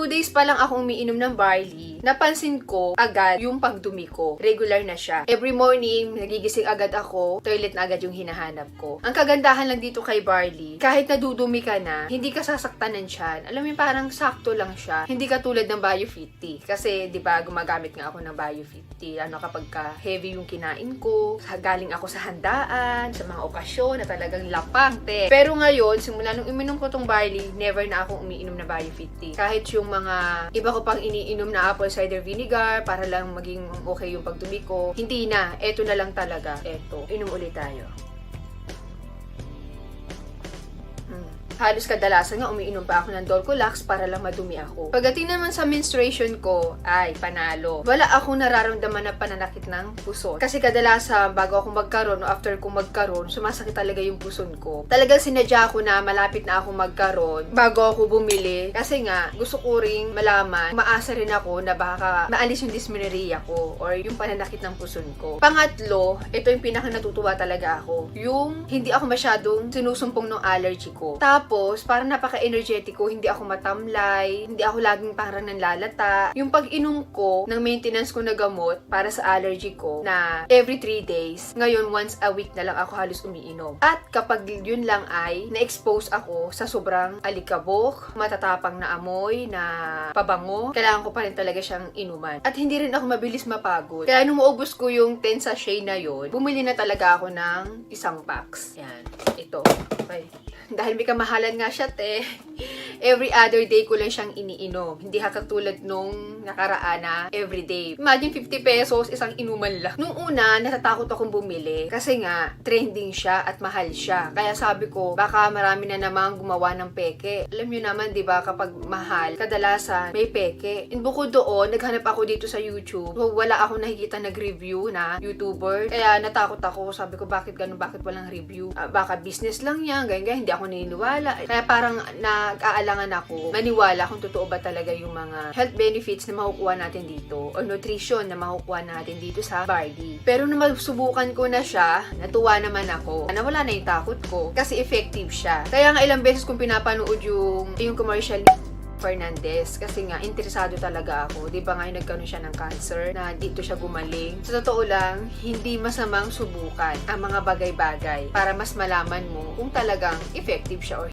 2 days pa lang ako umiinom ng barley, napansin ko agad yung pagdumi ko. Regular na siya. Every morning, nagigising agad ako, toilet na agad yung hinahanap ko. Ang kagandahan lang dito kay barley, kahit nadudumi ka na, hindi ka sasaktan ng tiyan. Alam mo yung parang sakto lang siya. Hindi katulad ng Bio 50. Kasi, di ba, gumagamit nga ako ng Bio 50. Kapag heavy yung kinain ko, galing ako sa handaan, sa mga okasyon na talagang lapang, te. Pero ngayon, simula nung iminom ko tong barley, never na ako umiinom na Bio 50. Kahit yung mga iba ko pang iniinom na apple cider vinegar para lang maging okay yung pagdumi ko, hindi na. Eto na lang talaga. Eto. Inom ulit tayo. Halos kadalasan nga umiinom pa ako ng Dolcolax para lang madumi ako. Pagdating naman sa menstruation ko, ay panalo. Wala akong nararamdaman na pananakit ng puson. Kasi kadalasan bago ako magkaroon o after ko magkaroon, sumasakit talaga yung puson ko. Talagang sinadya ko na malapit na ako magkaroon bago ako bumili. Kasi nga, gusto ko ring malaman, maasa rin ako na baka maalis yung dysmenorrhea ko or yung pananakit ng puson ko. Pangatlo, ito yung pinaka natutuwa talaga ako. Yung hindi ako masyadong sinusumpong ng allergy ko. Tapos, parang napaka-energetic ko, hindi ako matamlay, hindi ako laging parang nanlalata. Yung pag-inom ko ng maintenance ko na gamot para sa allergy ko na every 3 days, ngayon once a week na lang ako halos umiinom. At kapag yun lang ay na-expose ako sa sobrang alikabok, matatapang na amoy, na pabango, kailangan ko pa rin talaga siyang inuman. At hindi rin ako mabilis mapagod. Kaya nung maubos ko yung 10 sachet na yun, bumili na talaga ako ng isang box. Yan. Ito. Okay. Dahil may kamahalan nga siya, te. Every other day ko lang siyang iniinom. Hindi katulad nung nakaraan na everyday. Imagine 50 pesos, isang inuman lang. Nung una, natatakot akong bumili. Kasi nga, trending siya at mahal siya. Kaya sabi ko, baka marami na namang gumawa ng peke. Alam nyo naman, di ba, kapag mahal, kadalasan may peke. And bukod doon, naghanap ako dito sa YouTube. So, wala akong nakikita nag-review na YouTuber. Kaya natakot ako. Sabi ko, bakit ganun? Bakit walang review? Baka business lang yan. Ganyan, hindi ako naniniwala. Kaya parang nag-aalangan ako maniwala kung totoo ba talaga yung mga health benefits na makukuha natin dito o nutrition na makukuha natin dito sa barley. Pero nung masubukan ko na siya, natuwa naman ako. Nawala na yung takot ko kasi effective siya. Kaya nga ilang beses kong pinapanood yung commercial Fernandez kasi nga interesado talaga ako. Di ba ngayon nagkaroon siya ng cancer na dito siya gumaling. Sa totoo lang, hindi masamang subukan ang mga bagay-bagay para mas malaman mo kung talagang effective siya or